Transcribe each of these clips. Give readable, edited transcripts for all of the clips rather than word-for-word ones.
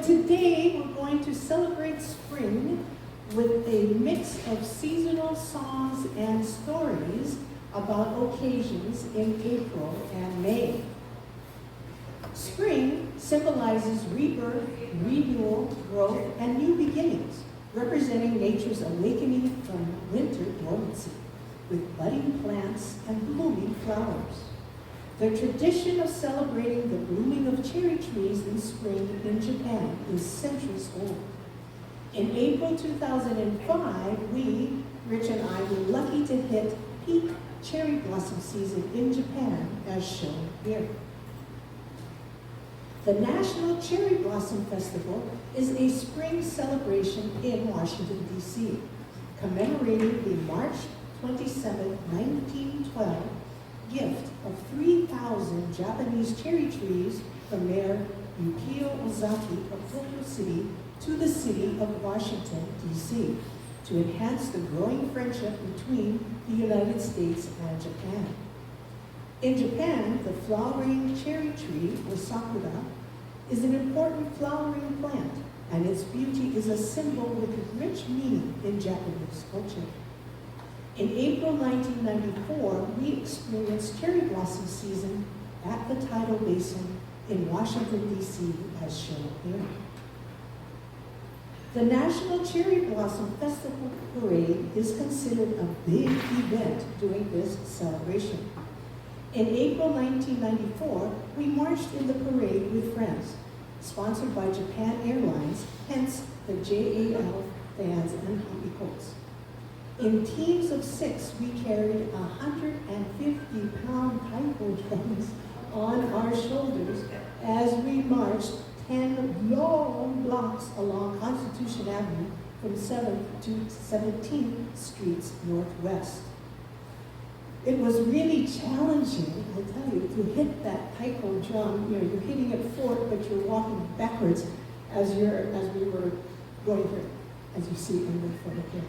But today we're going to celebrate spring with a mix of seasonal songs and stories about occasions in April and May. Spring symbolizes rebirth, renewal, growth, and new beginnings, representing nature's awakening from winter dormancy, with budding plants and blooming flowers. The tradition of celebrating the blooming of cherry trees in spring in Japan is centuries old. In April 2005, Rich and I, were lucky to hit peak cherry blossom season in Japan, as shown here. The National Cherry Blossom Festival is a spring celebration in Washington, D.C., commemorating the March 27, 1912 gift of 3,000 Japanese cherry trees from Mayor Yukio Ozaki of Tokyo City to the city of Washington, D.C., to enhance the growing friendship between the United States and Japan. In Japan, the flowering cherry tree, or sakura, is an important flowering plant, and its beauty is a symbol with rich meaning in Japanese culture. In April 1994, we experienced cherry blossom season at the tidal basin in Washington, D.C., as shown here. The National Cherry Blossom Festival Parade is considered a big event during this celebration. In April 1994, we marched in the parade with friends, sponsored by Japan Airlines, hence the JAL fans and hockey coats. In teams of 6, we carried 150-pound taiko drums on our shoulders as we marched 10 long blocks along Constitution Avenue from 7th to 17th Streets Northwest. It was really challenging, I tell you, to hit that taiko drum. You know, you're hitting it forward, but you're walking backwards as we were going here, as you see in the photo here.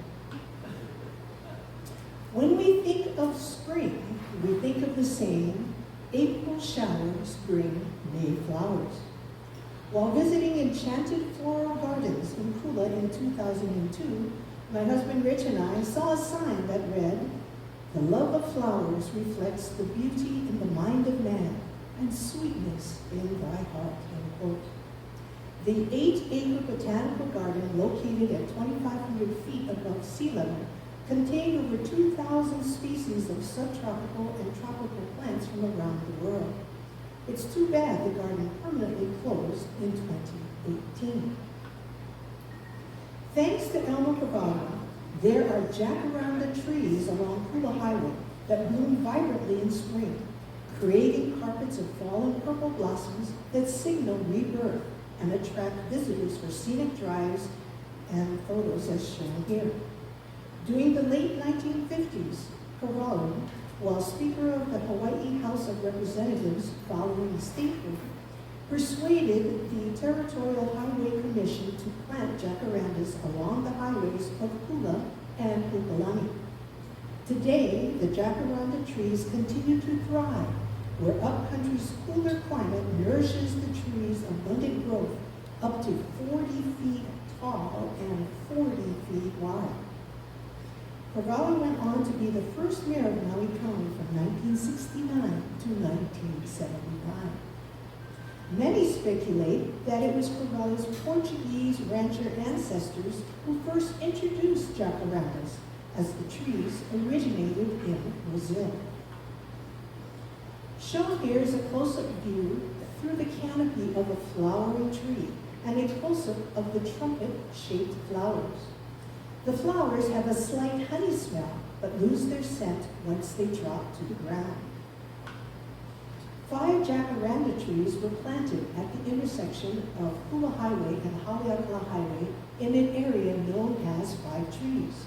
When we think of spring, we think of the saying, April showers bring May flowers. While visiting enchanted floral gardens in Hula in 2002, my husband Rich and I saw a sign that read, "The love of flowers reflects the beauty in the mind of man and sweetness in thy heart," end quote. The 8-acre botanical garden located at 2,500 feet above sea level contained over 2,000 species of subtropical and tropical plants from around the world. It's too bad the garden permanently closed in 2018. Thanks to Elmo Cavallo, there are jacaranda trees along Hula Highway that bloom vibrantly in spring, creating carpets of fallen purple blossoms that signal rebirth and attract visitors for scenic drives and photos as shown here. During the late 1950s, Cavallo, while Speaker of the Hawaii House of Representatives following statehood, persuaded the Territorial Highway Commission to plant jacarandas along the highways of Hula and Ukulele. Today, the jacaranda trees continue to thrive, where upcountry's cooler climate nourishes the trees' abundant growth up to 40 feet tall and 40 feet wide. Cavallo went on to be the first mayor of Maui County from 1969 to 1979. Many speculate that it was Cavallo's Portuguese rancher ancestors who first introduced jacarandas, as the trees originated in Brazil. Shown here is a close-up view through the canopy of a flowering tree and a close-up of the trumpet-shaped flowers. The flowers have a slight honey smell, but lose their scent once they drop to the ground. 5 jacaranda trees were planted at the intersection of Hula Highway and Haole Highway in an area known as 5 Trees.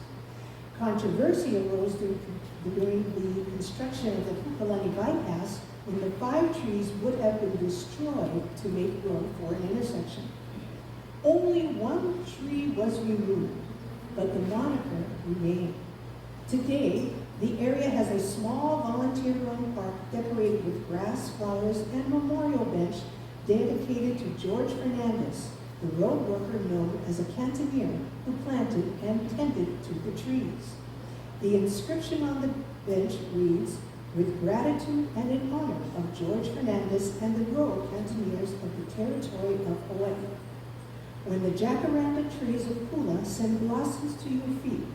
Controversy arose during the construction of the Ukulele bypass when the 5 trees would have been destroyed to make room for an intersection. Only 1 tree was removed, but the moniker remained. Today, the area has a small volunteer-run park decorated with grass, flowers, and memorial bench dedicated to George Fernandez, the road worker known as a cantoneer who planted and tended to the trees. The inscription on the bench reads, "With gratitude and in honor of George Fernandez and the rural cantoneers of the territory of Hawaii. When the jacaranda trees of Hula send blossoms to your feet,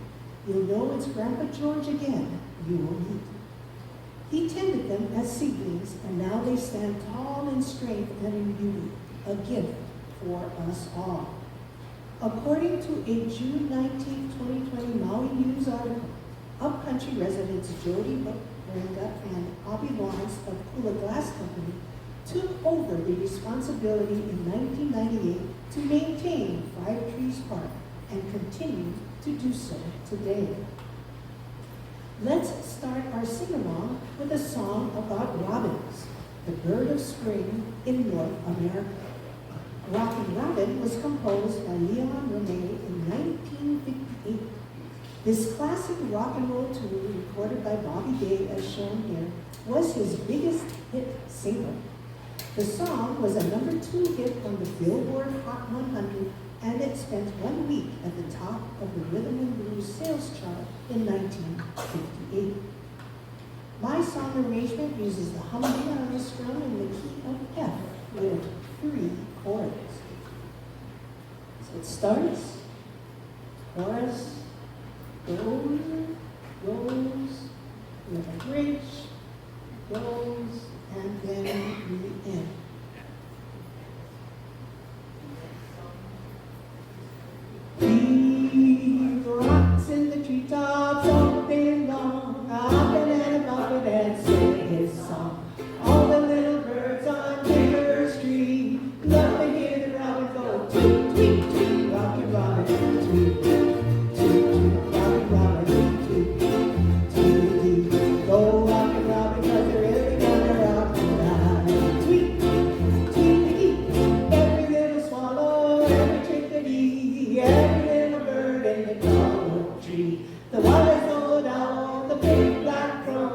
you'll know it's Grandpa George again you will meet. He tended them as seedlings, and now they stand tall in strength and in beauty, a gift for us all." According to a June 19, 2020 Maui News article, Upcountry residents Jody Brenda and Bobby Lawrence of Hula Glass Company took over the responsibility in 1998 to maintain Five Trees Park and continue to do so today. Let's start our sing-along with a song about robins, the bird of spring in North America. Rockin Robin was composed by Leon Rene in 1958. This classic rock and roll tune, recorded by Bobby Day as shown here, was his biggest hit single. The song was a #2 hit on the Billboard Hot 100, and it spent 1 week at the top of the Rhythm and Blues sales chart in 1958. My song arrangement uses the humdinger strum in the key of F with 3 chords. So it starts, chorus, goes, with a bridge, goes, and then we end. He rocks in the treetops all day long, hopping and bopping and singing his song. All the little birds on Tigger's tree love to hear the robin go tweet, tweet, tweet, rockin' robin, tweet, tweet, tweet, rockin' robin, tweet, tweet, tweet, go rockin' robin, 'cause they're really gonna rock tonight. Tweet, tweet, tweet, every little swallow, every chickadee, every little bird in the tall tree. The wise old owl, the big black crow,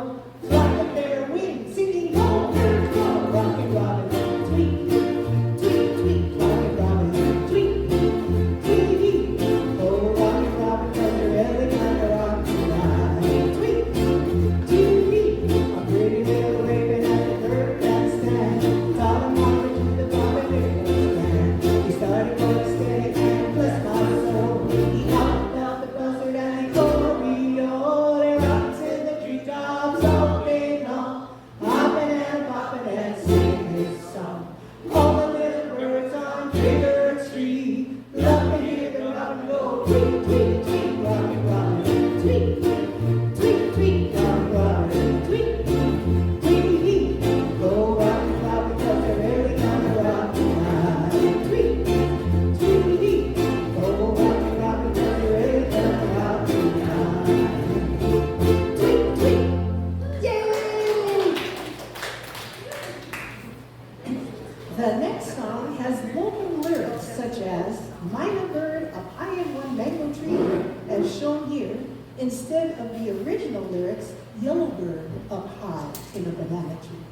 flapping their wings, singing go, bird, go, rockin' robin, tweet, tweet, tweet, rockin' robin, tweet, tweet, go rockin' robin, 'cause they're really gonna rock tonight. Tweet, tweet, tweet, a pretty little raven at the bird bandstand, taught him how to do the bobbin and stand. He started going steady and bless my soul. He hopped out the buzzard and he choreo. They rocks in the treetops all day long, hopping and bopping and singing his song. All the little birds on Trigger Tree love to hear the robin go tweet, tweet, tweet, rockin' robin, tweet, tweet, tweet, rockin' robin, tweet, tweet, go rockin' robin, 'cause they're really gonna rock tonight. Tweet, tweet, go rockin' robin, 'cause they're really gonna rock tonight. Tweet, tweet, yay! The next song has local lyrics such as Mynah bird up high in one mango tree, as shown here, instead of the original lyrics, Yellow bird up high in a banana tree.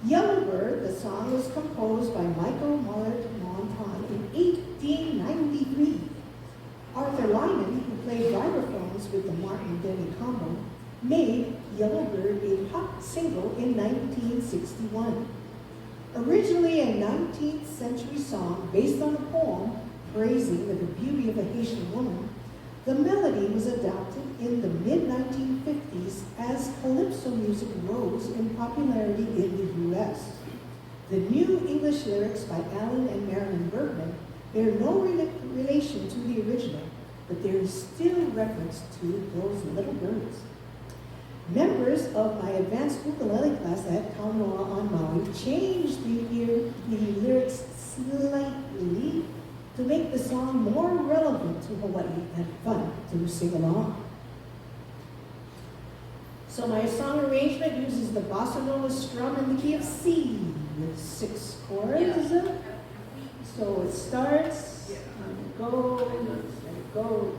Yellow Bird, the song was composed by Michael Mullard Montan in 1893. Arthur Lyman, who played vibraphones with the Martin Denny combo, made Yellow Bird a pop single in 1961. Originally a 19th century song based on a poem praising the beauty of a Haitian woman, the melody was adopted in the mid-1950s as calypso music rose in popularity in the U.S. The new English lyrics by Alan and Marilyn Bergman bear no relation to the original, but there is still reference to those little birds. Members of my advanced ukulele class at Kaunoa on Maui changed the lyrics slightly to make the song more relevant to Hawaii and fun to sing along. So my song arrangement uses the bossa nova strum in the key of C with 6 chords. So it starts, and it goes, and it goes,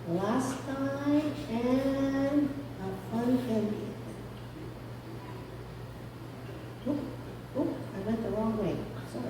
last time, and a fun ending. I went the wrong way. Sorry.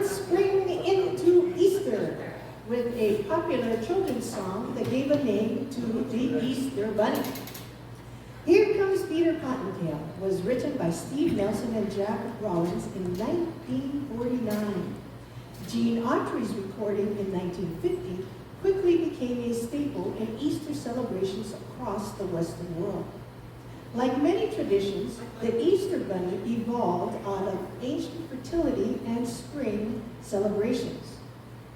Let's spring into Easter with a popular children's song that gave a name to the Easter Bunny. Here Comes Peter Cottontail was written by Steve Nelson and Jack Rollins in 1949. Gene Autry's recording in 1950 quickly became a staple in Easter celebrations across the Western world. Like many traditions, the Easter Bunny evolved out of ancient fertility and spring celebrations.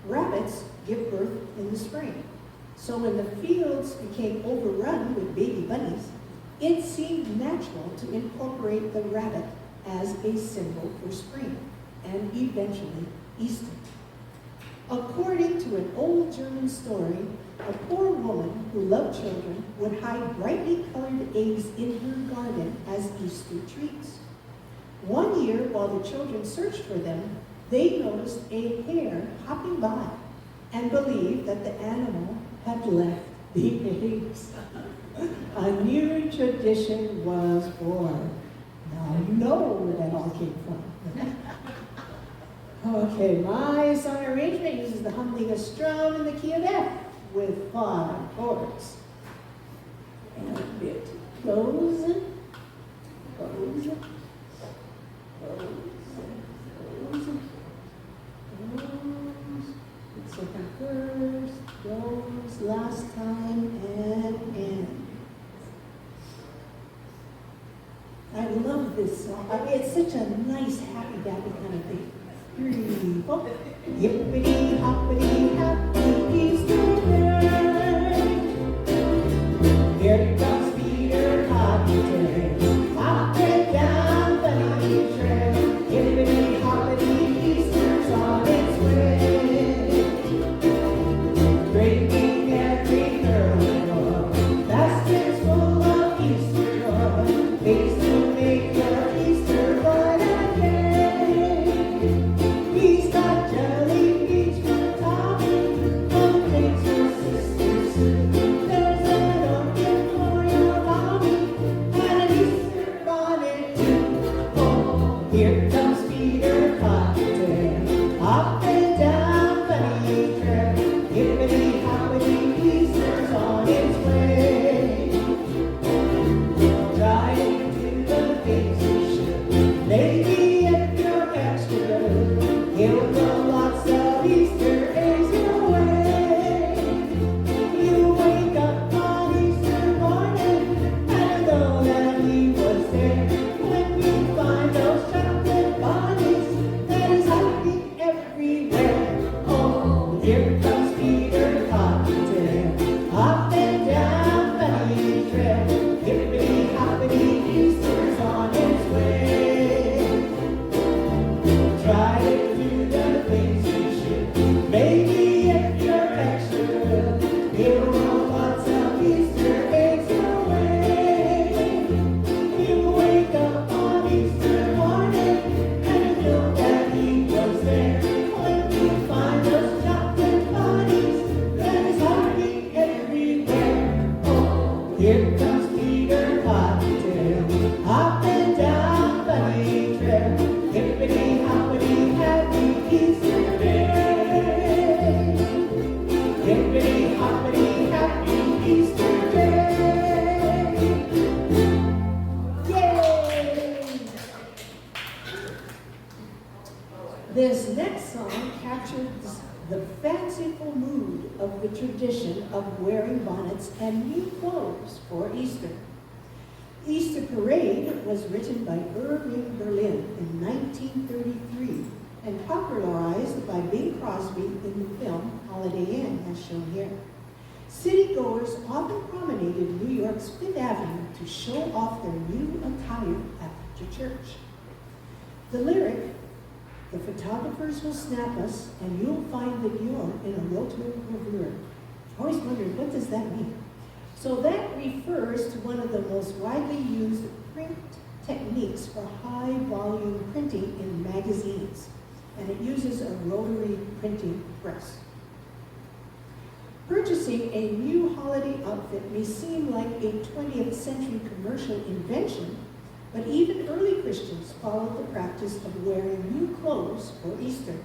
Rabbits give birth in the spring, so when the fields became overrun with baby bunnies, it seemed natural to incorporate the rabbit as a symbol for spring and eventually Easter. According to an old German story, a poor woman who loved children would hide brightly colored eggs in her garden as Easter treats. One year, while the children searched for them, they noticed a hare hopping by and believed that the animal had left the eggs. A new tradition was born. Now you know where that all came from. Okay, my song arrangement uses the humdinger strum in the key of F with 5 chords. And a bit close, close, close, close, close. Second verse, close, last time, and end. I love this song. I mean, it's such a nice, happy-dappy kind of thing. 3, 4. Yippity hoppity happy Easter day. Here comes Peter Cottontail, hopping down bunny trail. Yippity hoppity Easter's on its way. Breaking every curve, baskets full of Easter joy. Things to make your Easter bright and gay. He's got jelly beans for topping, fun things for Sister Sue. There's an orchid for your mommy, and an Easter bonnet too. Oh, here comes Peter Cottontail, hopping down bunny trail. Hippity hoppity, Easter's on its way. Trying to do the things you should. Maybe if you're extra good, he'll throw lots of Easter eggs your way. You wake up on Easter morning and know that he was there. When you find those chocolate bunnies, that is happy everywhere. Oh, here comes Peter Cottontail, hopping down bunny trail. Hippity hoppity, Easter's on its way. Try to do the things you should. Maybe if you're extra good, he'll roll lots of Easter eggs your way. You wake up on Easter morning and know that he was there. When you find those chocolate bunnies, that is happy everywhere. Oh, here comes Peter Cottontail, hopping down bunny trail. Hippity hoppity, happy Easter day. Hippity hoppity, happy Easter day. Yay! This next song captures the fanciful mood of the tradition of wearing bonnets and new clothes for Easter. Easter Parade was written by Irving Berlin in 1933 and popularized by Bing Crosby in the film Holiday Inn, as shown here. City-goers often promenaded New York's Fifth Avenue to show off their new attire after church. The lyric, "The photographers will snap us, and you'll find that you're in a rotary gravure." I always wondered, what does that mean? So that refers to one of the most widely used print techniques for high-volume printing in magazines, and it uses a rotary printing press. Purchasing a new holiday outfit may seem like a 20th century commercial invention, but even early Christians followed the practice of wearing new clothes for Easter.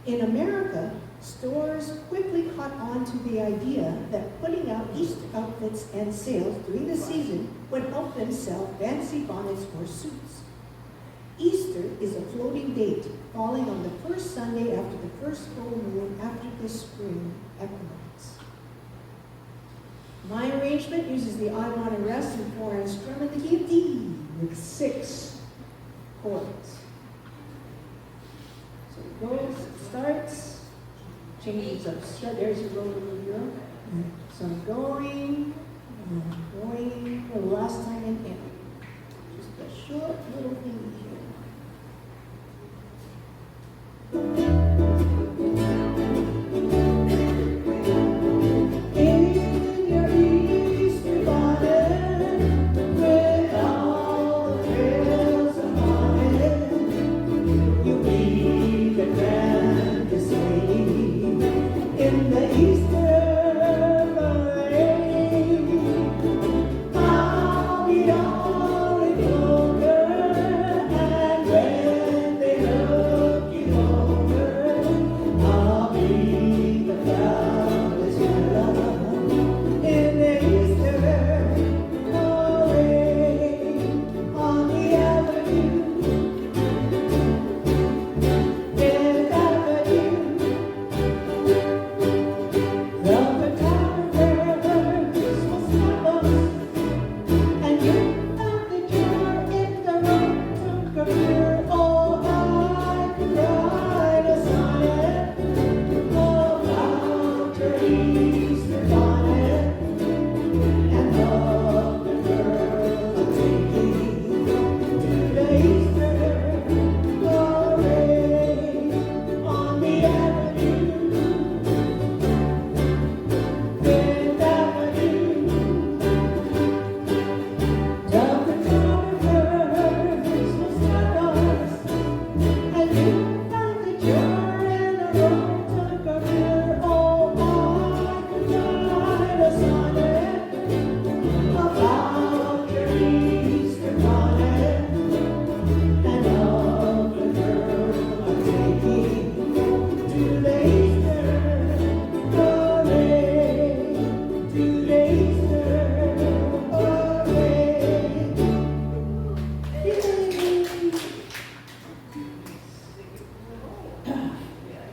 In America, stores quickly caught on to the idea that putting out Easter outfits and sales during the season would help them sell fancy bonnets or suits. Easter is a floating date falling on the first Sunday after the first full moon after the spring equinox. My arrangement uses the I want to rest and 4-hand strum in the key of D with 6 chords. So it goes, it starts, changes up. There's your roll of your. So I'm going for the last time in M. Just a short little thing here.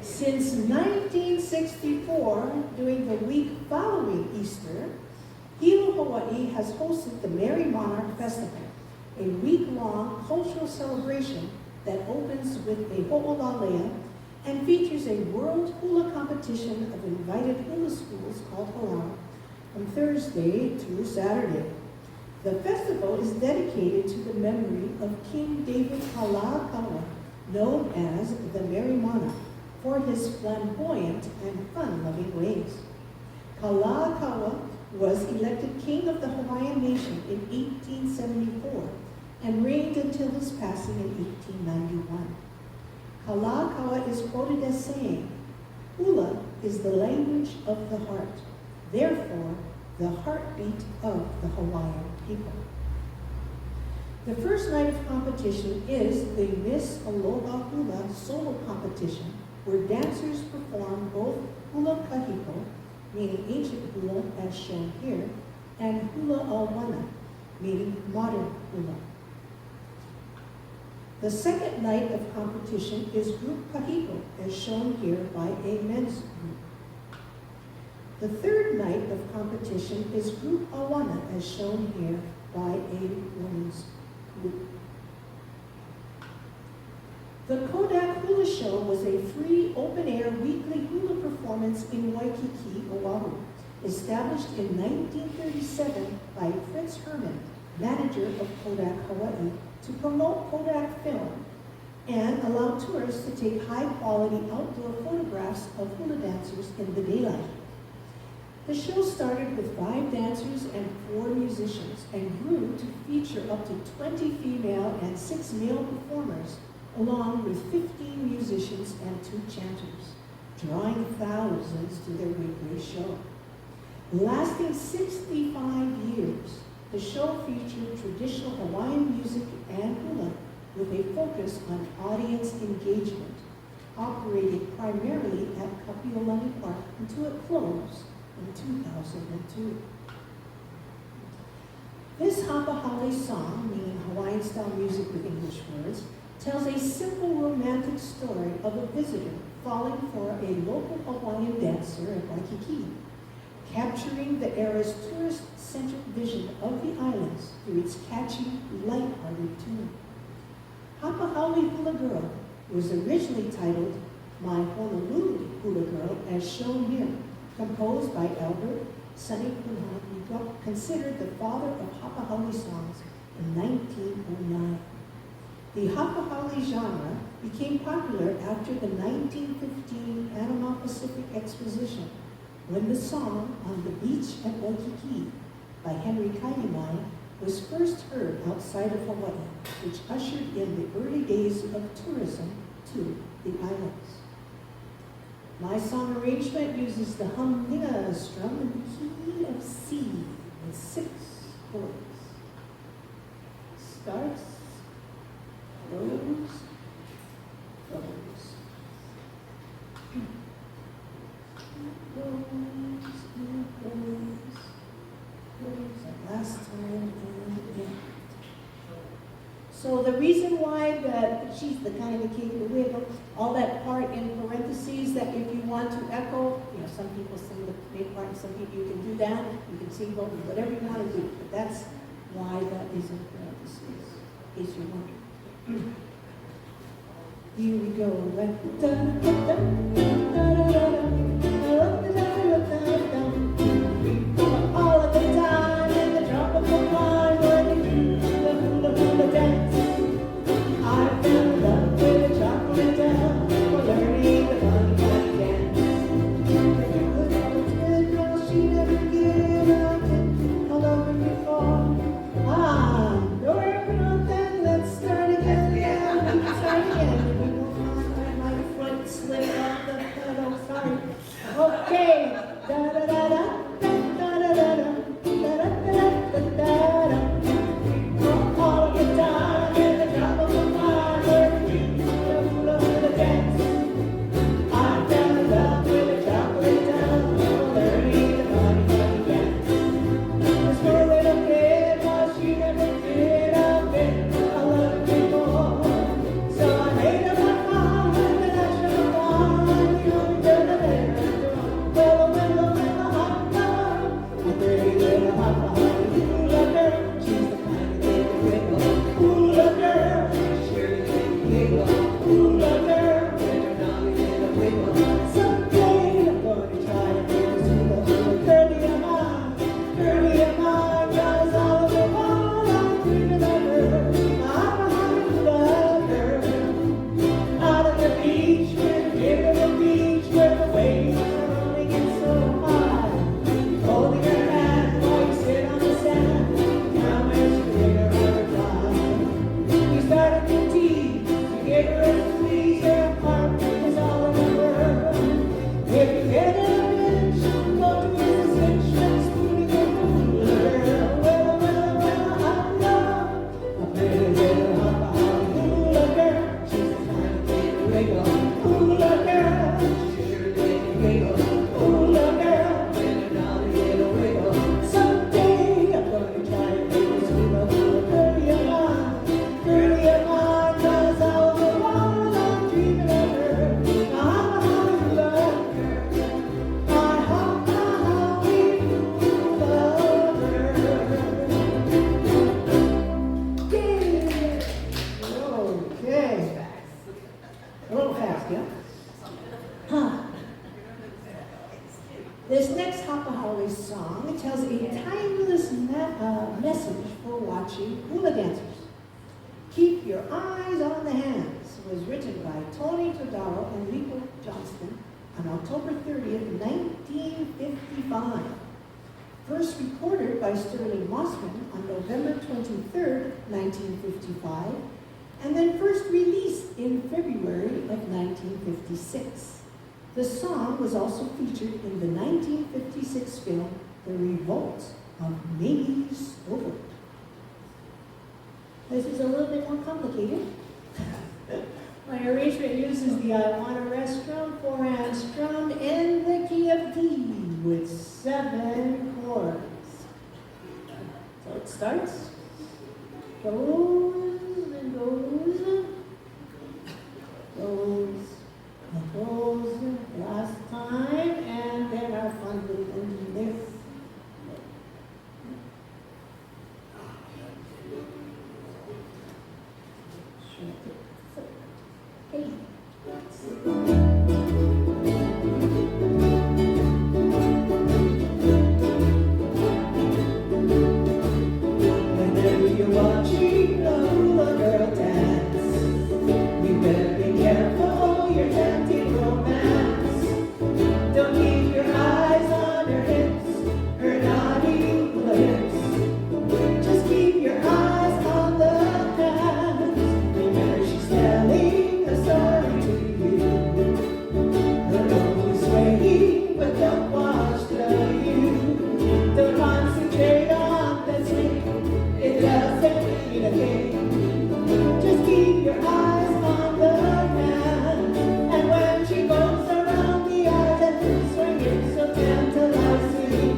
Since 1964, during the week following Easter, Hilo, Hawaii has hosted the Merry Monarch Festival, a week-long cultural celebration that opens with a ho'olalea and features a world hula competition of invited hula schools called Hula from Thursday through Saturday. The festival is dedicated to the memory of King David Kalakaua, known as the Merry Monarch, for his flamboyant and fun-loving ways. Kalakaua was elected king of the Hawaiian nation in 1874 and reigned until his passing in 1891. Kalakaua is quoted as saying, "Hula is the language of the heart, therefore the heartbeat of the Hawaiian people." The first night of competition is the Miss Aloha Hula solo competition, where dancers perform both hula kahiko, meaning ancient hula as shown here, and hula awana, meaning modern hula. The second night of competition is group kahiko, as shown here by a men's group. The third night of competition is group awana, as shown here by a women's group. The Kodak Hula Show was a free, open-air, weekly hula performance in Waikiki, Oahu, established in 1937 by Fritz Herman, manager of Kodak Hawaii, to promote Kodak film and allow tourists to take high-quality outdoor photographs of hula dancers in the daylight. The show started with 5 dancers and 4 musicians and grew to feature up to 20 female and 6 male performers, along with 15 musicians and 2 chanters, drawing thousands to their weekly show. Lasting 65 years, the show featured traditional Hawaiian music and hula with a focus on audience engagement. operated primarily at Kapiolani Park until it closed in 2002. This Hapa Haole song, meaning Hawaiian-style music with English words, tells a simple romantic story of a visitor falling for a local Hawaiian dancer at Waikiki, capturing the era's tourist-centric vision of the islands through its catchy, light-hearted tune. Hapa Haole Hula Girl was originally titled My Honolulu Hula Girl, as shown here, composed by Albert Sonny Punha, considered the father of Hapa Haole songs in 1909. The Hapa Haole genre became popular after the 1915 Panama Pacific Exposition, when the song On the Beach at Waikiki by Henry Kaimai was first heard outside of Hawaii, which ushered in the early days of tourism to the islands. My song arrangement uses the Mynah strum in the key of C with 6 chords. Starts, goes, goes. Goes, and last time and end. So the reason why she's the kind of kid who wiggle, all that part in parentheses, that if you want to echo, some people sing the main part, and some people you can do that, you can sing both, whatever you want to do. But that's why that is in parentheses, in case you're wondering. Here we go. All of the time in the tropical mind, working the hula hula dance. I fell in love with a chocolate down for learning the funny funny dance. Good girl, she never gave up it all over before. Don't ever know then, let's start again. Yeah, we can start again. My foot slipped off the pedal, sorry. Okay, da da da da. This next Hapa Haole song tells a timeless message for watching hula dancers. Keep Your Eyes on the Hands was written by Tony Todaro and Rico Johnston on October 30th, 1955. First recorded by Sterling Mossman on November 23rd, 1955, and then first released in February of 1956. The song was also featured in the 1956 film, The Revolt of Mamie Stobart. This is a little bit more complicated. My My arrangement uses the I Wanna Rest strum, 4-hand strum in the key of D with 7 chords. So it starts, goes and goes, goes and goes last time, and then our fun little ending there. Whenever you're watching a hula girl dance, you better be careful you're tempting romance. Don't keep your eyes on her hips, her naughty hula hips. Just keep your eyes on the hands. Remember she's telling a story to you. The road is swaying, but don't watch the view. Don't concentrate on the swing, it doesn't mean a thing. Just keep your eyes on the hand, and when she goes around the island, swinging so tantalizing,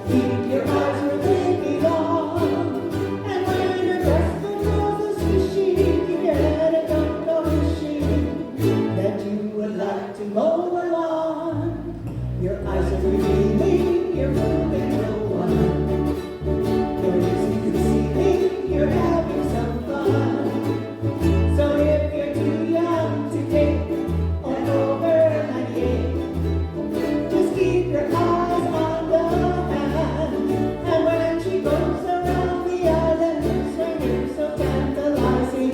keep your eyes where they belong. And when your best friend goes a swishing, keep your head and don't go wishing that you would like to mow the lawn. Your eyes are revealing, you're fooling no one. Your ears concealing, you're having some fun. So if you're too young to take on over 98, just keep your eyes on the hand. And when she goes around the island, swinging so tantalizing,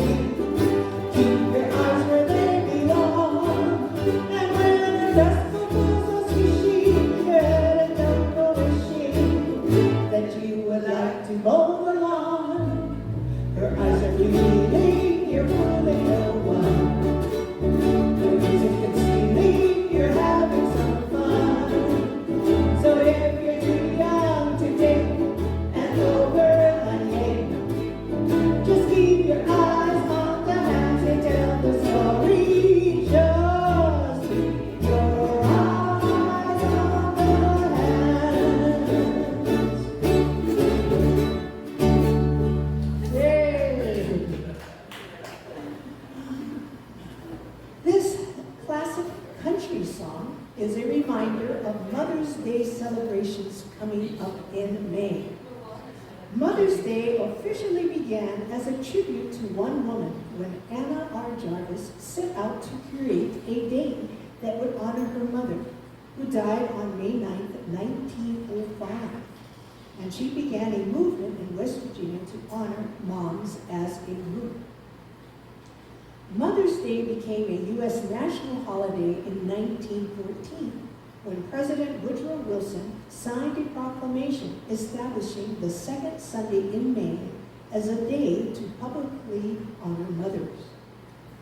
keep your eyes where they belong. And when her best foot goes a swishing, your head and don't go wishing that you would like to mow the lawn. Her eyes are revealing, you're fooling no one. Your music concealing, you're having some fun. So if you're too young to take and over 98, just keep your eyes on the hands and tell the story. Just keep your eyes on the hands. Yay! This classic country song is a reminder of Mother's Day celebrations coming up in May. Mother's Day officially began as a tribute to one woman when Anna R. Jarvis set out to create a day that would honor her mother, who died on May 9th, 1905. And she began a movement in West Virginia to honor moms as a group. Mother's Day became a U.S. national holiday in 1914 when President Woodrow Wilson signed a proclamation establishing the second Sunday in May as a day to publicly honor mothers.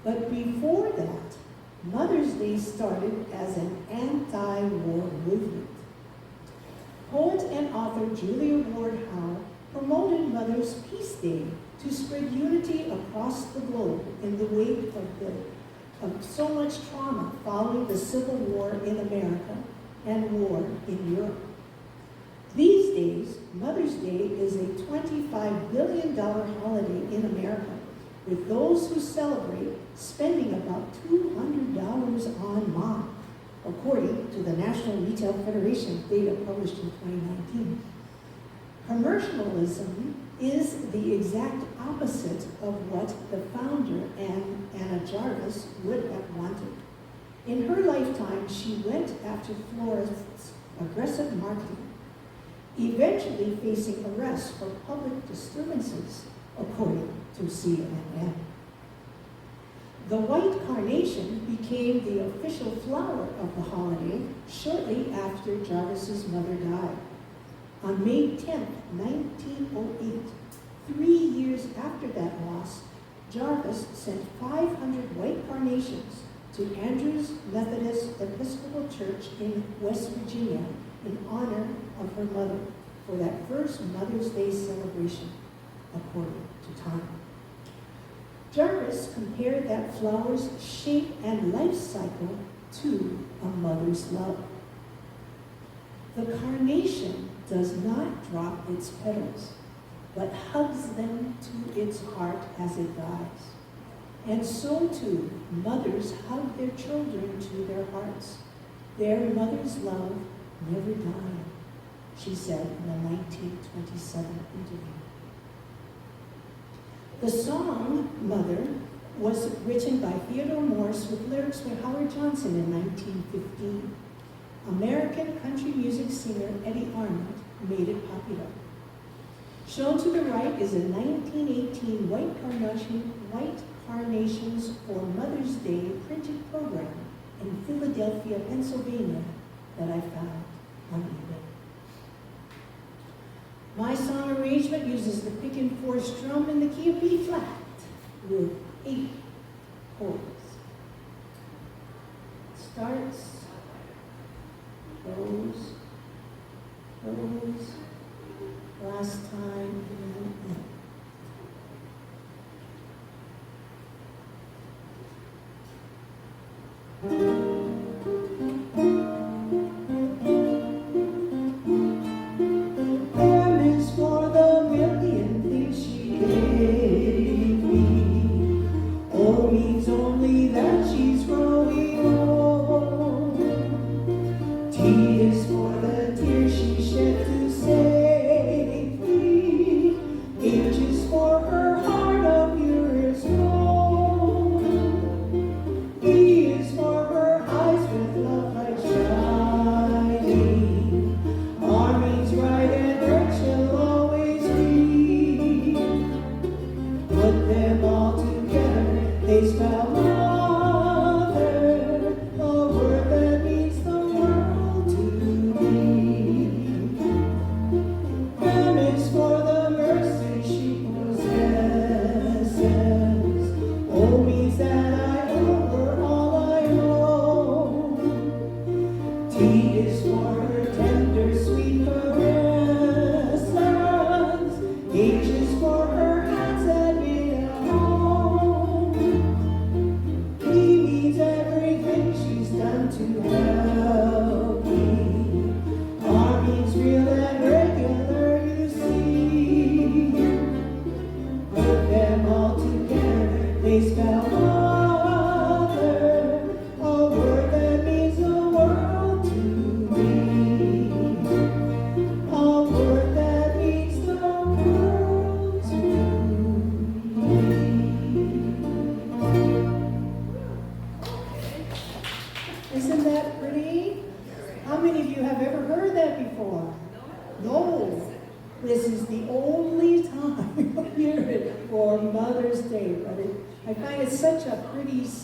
But before that, Mother's Day started as an anti-war movement. Poet and author Julia Ward Howe promoted Mother's Peace Day to spread unity across the globe in the wake of so much trauma following the Civil War in America and war in Europe. These days, Mother's Day is a $25 billion holiday in America, with those who celebrate spending about $200 on mom, according to the National Retail Federation data published in 2019. Commercialism is the exact opposite of what the founder, Anna Jarvis, would have wanted. In her lifetime, she went after florists' aggressive marketing, eventually facing arrest for public disturbances, according to CNN. The white carnation became the official flower of the holiday shortly after Jarvis's mother died. On May 10, 1908, 3 years after that loss, Jarvis sent 500 white carnations to Andrews Methodist Episcopal Church in West Virginia in honor of her mother for that first Mother's Day celebration, according to Time. Jarvis compared that flower's shape and life cycle to a mother's love. The carnation does not drop its petals, but hugs them to its heart as it dies. And so too, mothers hug their children to their hearts. Their mother's love never died, she said in a 1927 interview. The song, Mother, was written by Theodore Morse with lyrics by Howard Johnson in 1915. American country music singer Eddie Arnold made it popular. Shown to the right is a 1918 White Carnations for Mother's Day printed program in Philadelphia, Pennsylvania that I found on eBay. My song arrangement uses the pick and four strum in the key of B flat with 8 chords. Starts, goes, last time, and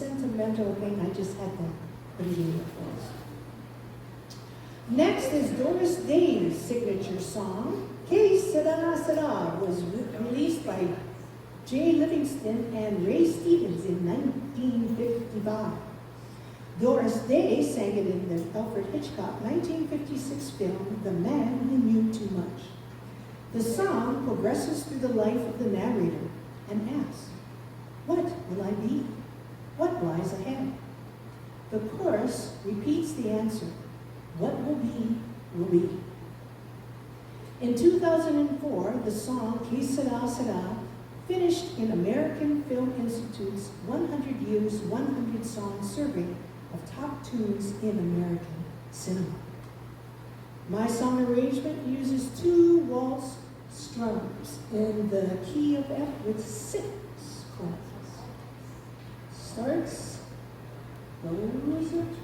sentimental thing. I just had to put it in for us. Next is Doris Day's signature song, Que Sera Sera, was released by Jay Livingston and Ray Stevens in 1955. Doris Day sang it in the Alfred Hitchcock 1956 film, The Man Who Knew Too Much. The song progresses through the life of the narrator and asks, what will I be? What lies ahead? The chorus repeats the answer. What will be, will be. In 2004, the song Que Sera Sera finished in American Film Institute's 100 Years, 100 Songs survey of top tunes in American cinema. My song arrangement uses 2 waltz strums in the key of F with 6 chords. Starts, goes, goes, goes.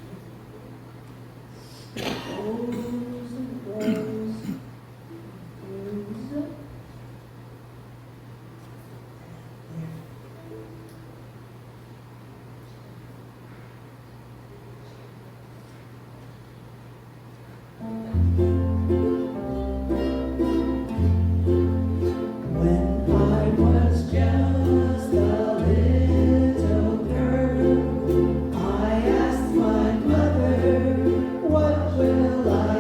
What will I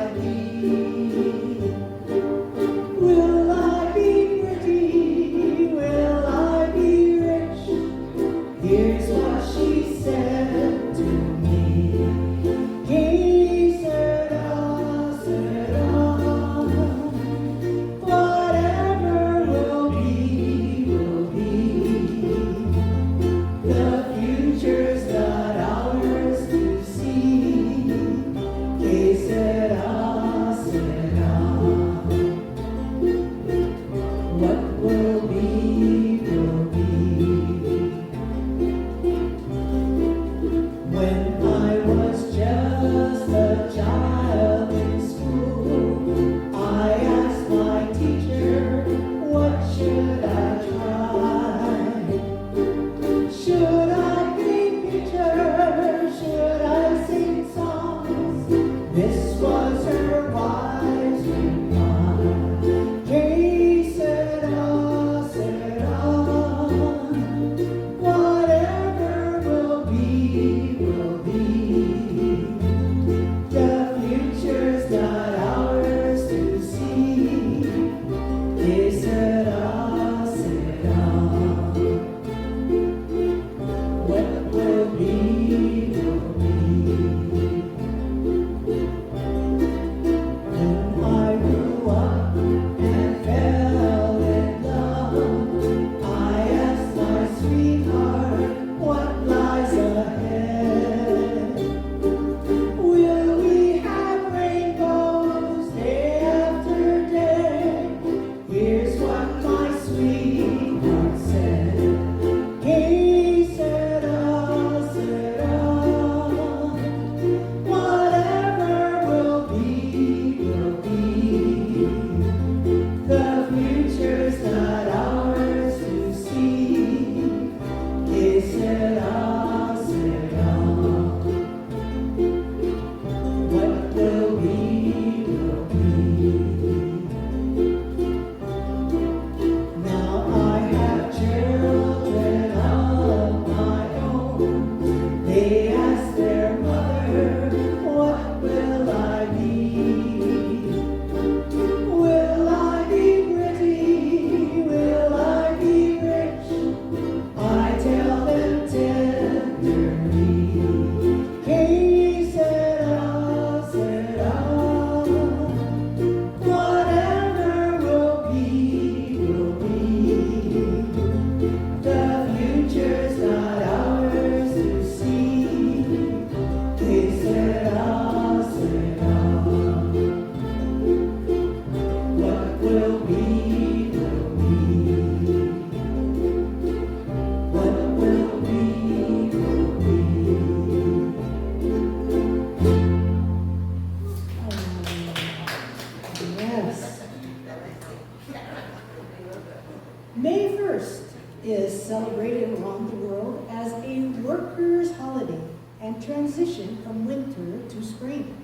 holiday and transition from winter to spring.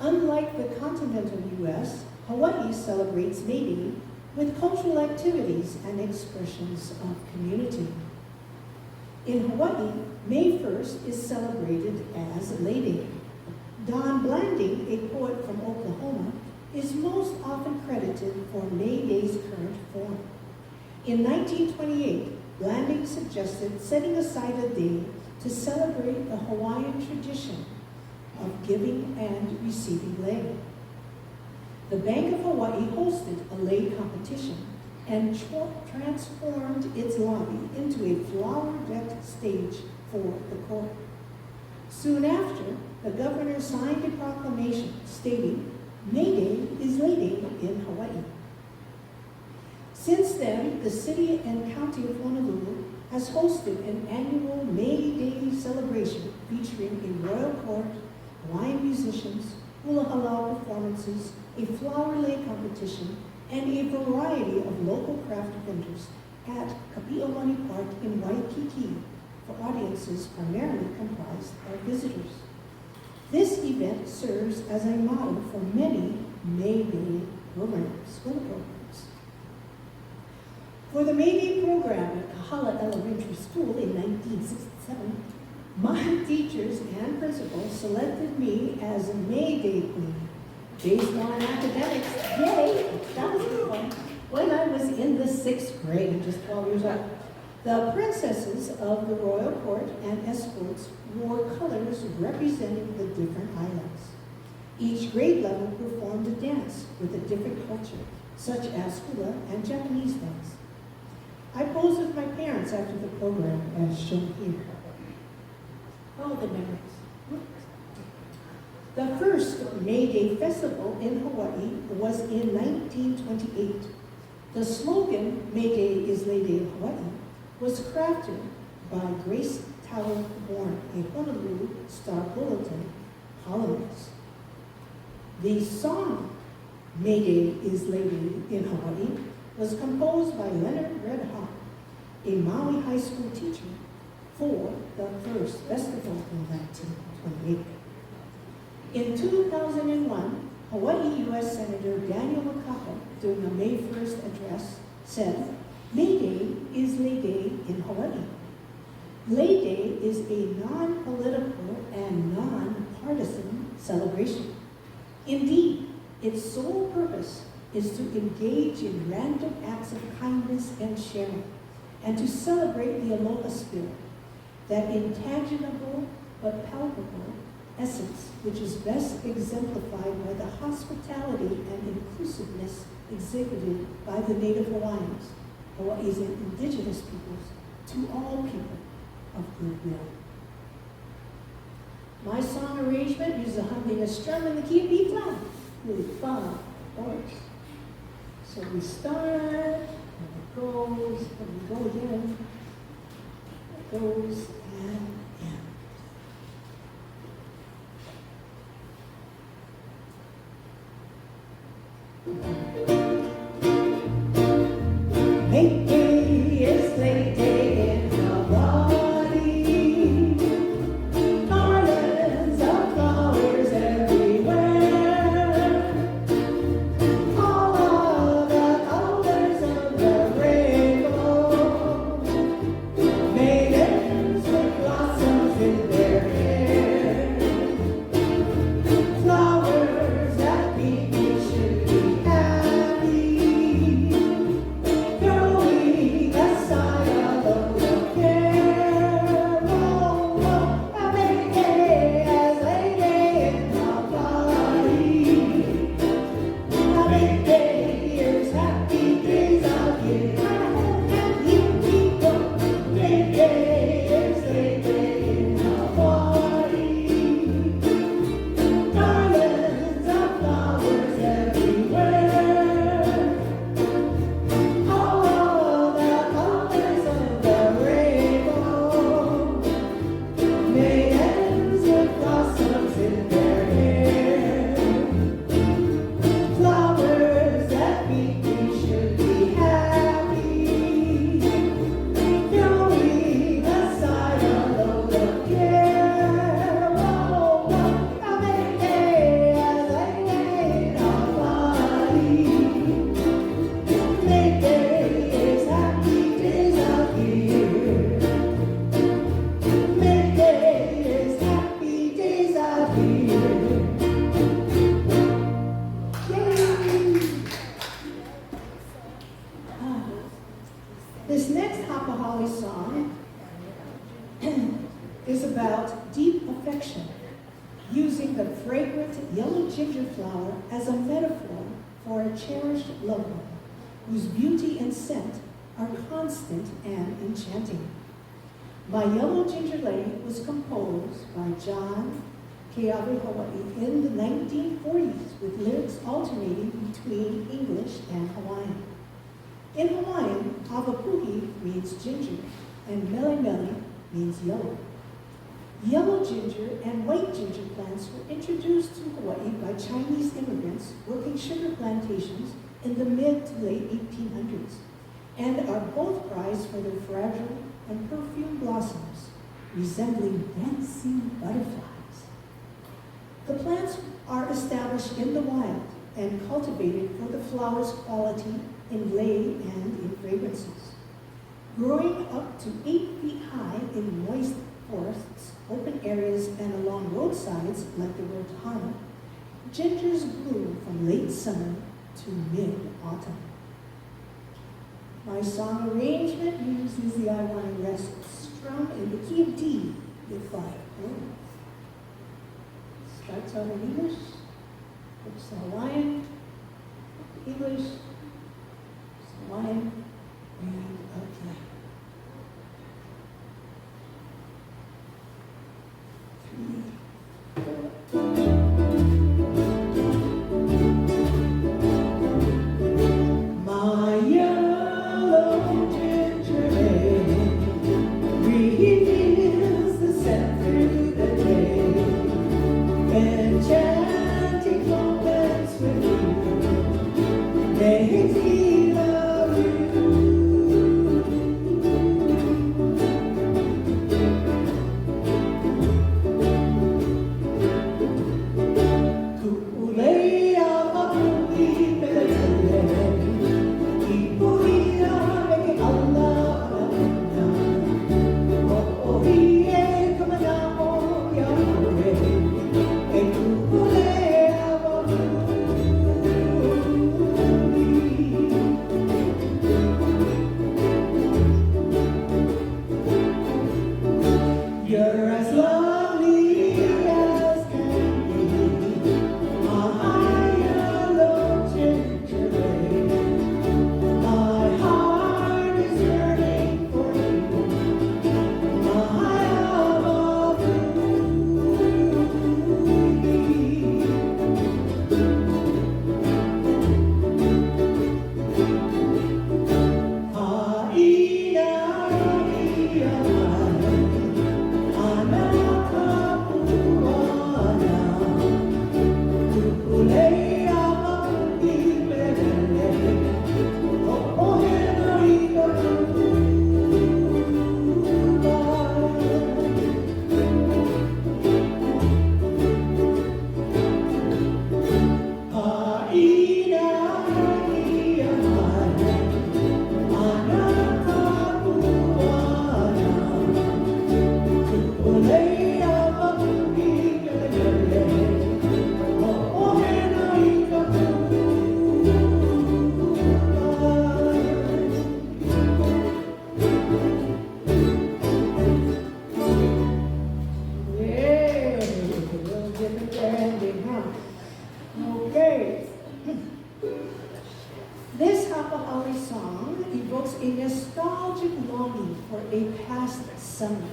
Unlike the continental U.S., Hawaii celebrates May Day with cultural activities and expressions of community. In Hawaii, May 1st is celebrated as Lei Day. Don Blanding, a poet from Oklahoma, is most often credited for May Day's current form. In 1928, Blanding suggested setting aside a day to celebrate the Hawaiian tradition of giving and receiving lei. The Bank of Hawaii hosted a lei competition and transformed its lobby into a flower-decked stage for the court. Soon after, the governor signed a proclamation stating, May Day is Lei Day in Hawaii. Since then, the city and county of Honolulu has hosted an annual May Day celebration featuring a royal court, Hawaiian musicians, hula halal performances, a flower lei competition, and a variety of local craft vendors at Kapi'olani Park in Waikiki for audiences primarily comprised of visitors. This event serves as a model for many May Day programs, school programs. For the May Day program at Kahala Elementary School in 1967, my teachers and principals selected me as a May Day queen. Based on academics, yay, that was good one, when I was in the 6th grade, just 12 years old. The princesses of the royal court and escorts wore colors representing the different islands. Each grade level performed a dance with a different culture, such as hula and Japanese dance. I posed with my parents after the program, as shown here. Oh, the memories. The first May Day festival in Hawaii was in 1928. The slogan, May Day is Lei Day in Hawaii, was crafted by Grace Tower Warren, a Honolulu Star Bulletin columnist. The song, May Day is Lei Day in Hawaii, was composed by Leonard Red Hawk, a Maui high school teacher, for the first festival in 1928. In 2001, Hawaii U.S. Senator Daniel Makapa, during a May 1st address, said, May Day is Lei Day in Hawaii. Lei Day is a non-political and non-partisan celebration. Indeed, its sole purpose is to engage in random acts of kindness and sharing, and to celebrate the aloha spirit, that intangible but palpable essence which is best exemplified by the hospitality and inclusiveness exhibited by the Native Hawaiians, Hawaii's indigenous peoples, to all people of goodwill. My song arrangement uses a humming a strum in the key of B flat with 5 chords. So we start, and it goes, and we go again, it goes, and end. May Day is Lei Day in Hawaii. Garlands of flowers everywhere. All of the colors of the rainbow. Maidens with blossoms is about deep affection, using the fragrant yellow ginger flower as a metaphor for a cherished loved one, whose beauty and scent are constant and enchanting. My Yellow Ginger Lei was composed by John Keawe Hawaii in the 1940s, with lyrics alternating between English and Hawaiian. In Hawaiian, Havapuhi means ginger, and Mele Mele means yellow. Yellow ginger and white ginger plants were introduced to Hawaii by Chinese immigrants working sugar plantations in the mid to late 1800s, and are both prized for their fragile and perfumed blossoms, resembling dancing butterflies. The plants are established in the wild and cultivated for the flower's quality in lei and in fragrances. Growing up to 8 feet high in moist forests, open areas, and along roadsides like the road to Hana, gingers bloom from late summer to mid-autumn. My song arrangement uses the I-line rest strum in the key of D with 5 chords. Starts out in English, it's Hawaiian, English, Hawaiian, and okay. 3, 4. My yellow ginger lei reveals the scent through the day. Enchanting moments with you makes me love you. You're as lovely as can be, my yellow ginger lei. My heart is yearning for you, my Hapa. Okay. This Hapa Haole song evokes a nostalgic longing for a past summer,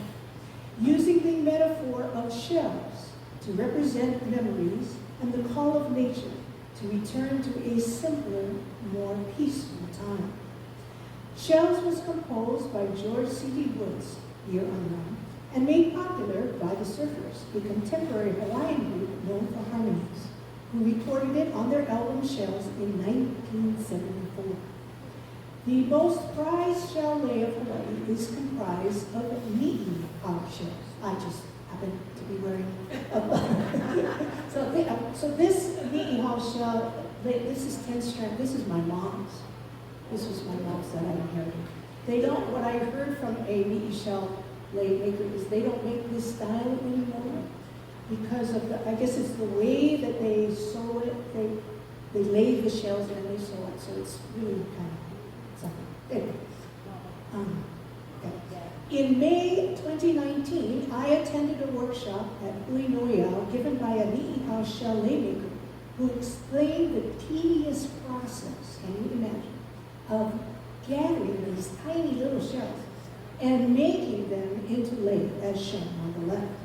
using the metaphor of shells to represent memories and the call of nature to return to a simpler, more peaceful time. Shells was composed by George C.D. Woods, year unknown, and made popular by the Surfers, a contemporary Hawaiian group known for harmonies, who recorded it on their album Shells in 1974. The most prized shell lei of Hawaii is comprised of mi'i shells. I just happen to be wearing a so this mi'i shell, this is 10 strand. This is my mom's. This was my mom's that I inherited. They don't, what I heard from a mi'i shell lei maker is they don't make this style anymore because of the, I guess it's the way that they sew it. They lay the shells and they sew it, so it's really kind of something. Anyway, okay. In May 2019, I attended a workshop at Hula given by a Ni'ihau shell lei maker who explained the tedious process, can you imagine, of gathering these tiny little shells and making them into lei, as shown on the left.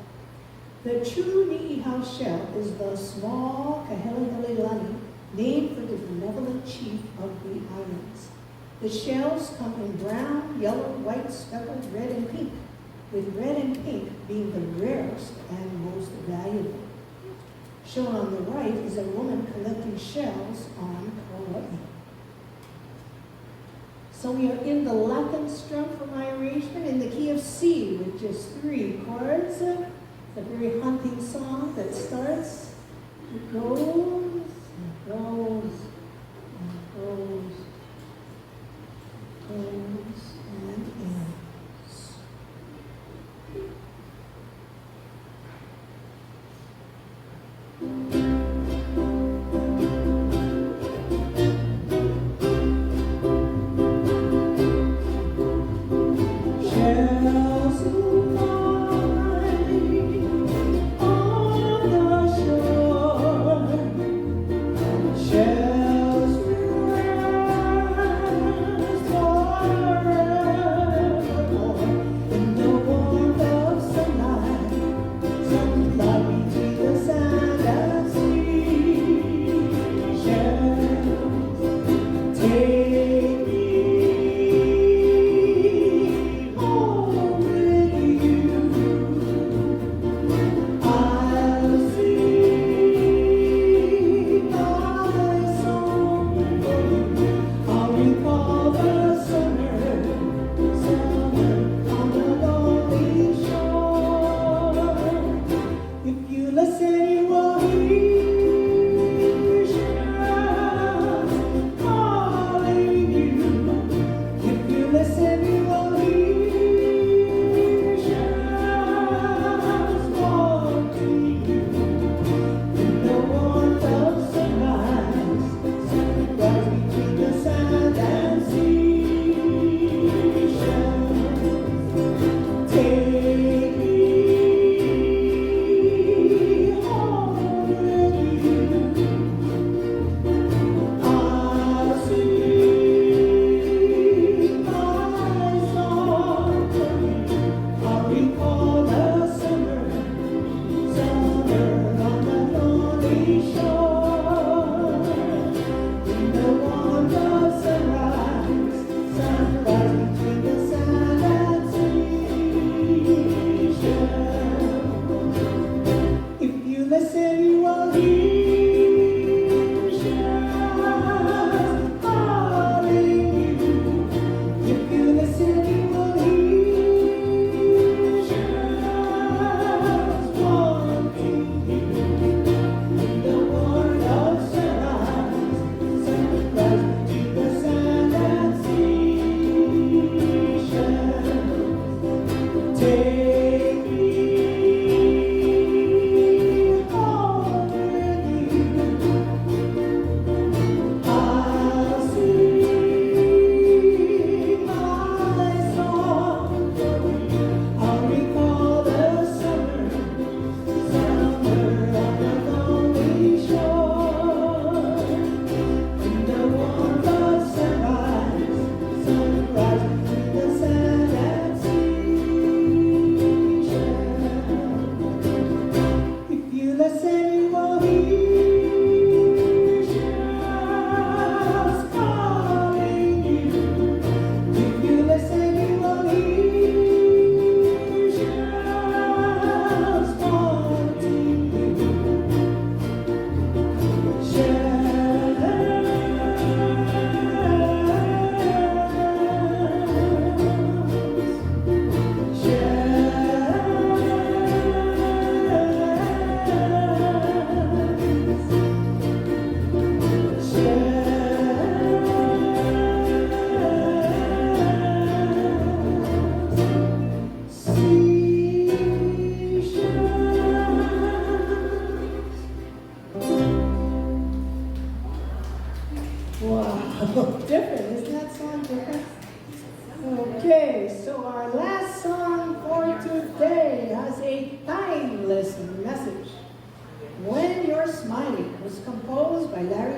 The true Ni'ihau shell is the small Kahelehelelani, named for the benevolent chief of the islands. The shells come in brown, yellow, white, speckled, red, and pink, with red and pink being the rarest and most valuable. Shown on the right is a woman collecting shells on Kauai. So we are in the Latin strum for my arrangement in the key of C with just 3 chords. It's a very hunting song that starts, it goes, and goes, and goes, goes, and ends. Shells who lie on the shore, shells will rest forevermore in the warmth of sunlight, sunlight between the sand and sea. Shells, take me home with you. I'll sing my song for you. I'll recall the summer, summer on the lonely shore. If you listen, you will hear shells calling you. If you listen, you will hear shells wanting you. In the warmth of sunrise, sunrise between the sand and sea. Shells, take me home with you. I'll sing my song for you. I'll recall the summer, summer on the lonely shore. In the warmth of sunrise, sunrise between the sand and sea. Shells, if you listen, you will hear shells calling you. If you listen, you will hear shells wanting you. In the warmth of sunrise, sunrise between the sand and sea. Shells, take me home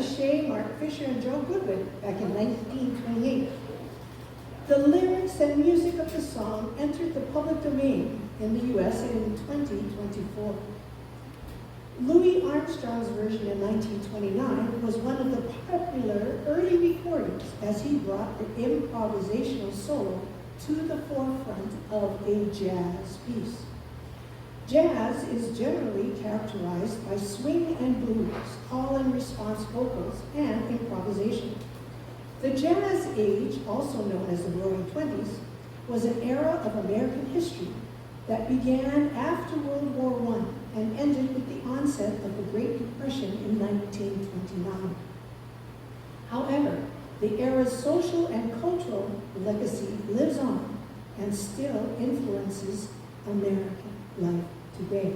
Shea, Mark Fisher, and Joe Goodwin back in 1928. The lyrics and music of the song entered the public domain in the U.S. in 2024. Louis Armstrong's version in 1929 was one of the popular early recordings as he brought the improvisational solo to the forefront of a jazz piece. Jazz is generally characterized by swing and blues, call and response vocals, and improvisation. The Jazz Age, also known as the Roaring Twenties, was an era of American history that began after World War I and ended with the onset of the Great Depression in 1929. However, the era's social and cultural legacy lives on and still influences American life today.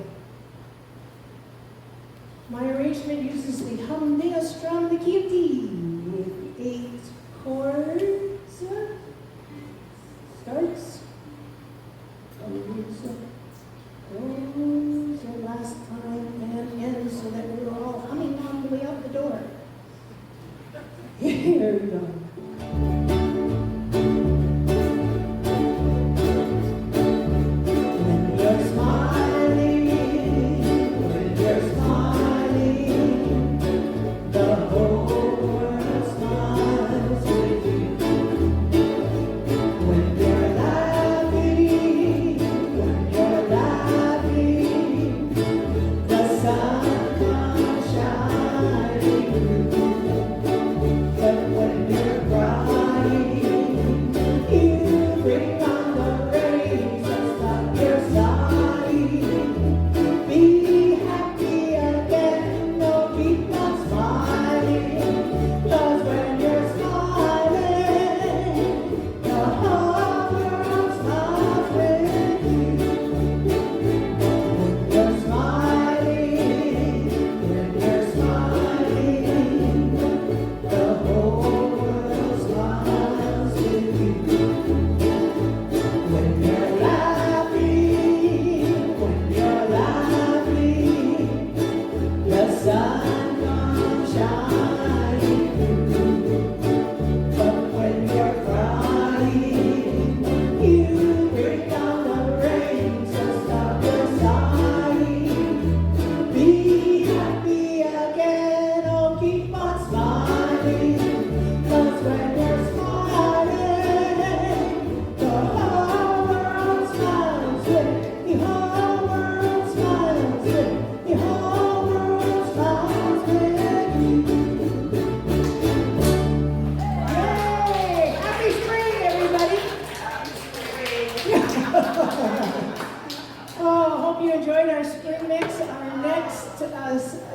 My arrangement uses the humdinger strum, the key of D, with 8 chords. Starts. Goes the last time and ends so that we're all humming on the way out the door. Here we go.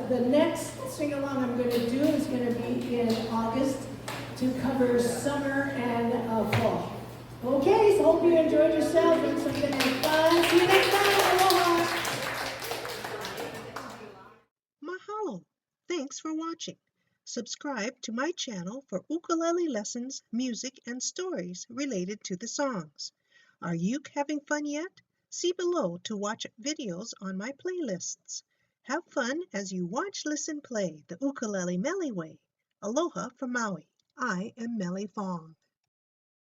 The next sing-along I'm going to do is going to be in August to cover summer and fall. Okay, so hope you enjoyed yourself and something fun. See you next time. Aloha. Mahalo. Thanks for watching. Subscribe to my channel for ukulele lessons, music, and stories related to the songs. Are you having fun yet? See below to watch videos on my playlists. Have fun as you watch, listen, play the Ukulele Mele Way. Aloha from Maui. I am Mele Fong.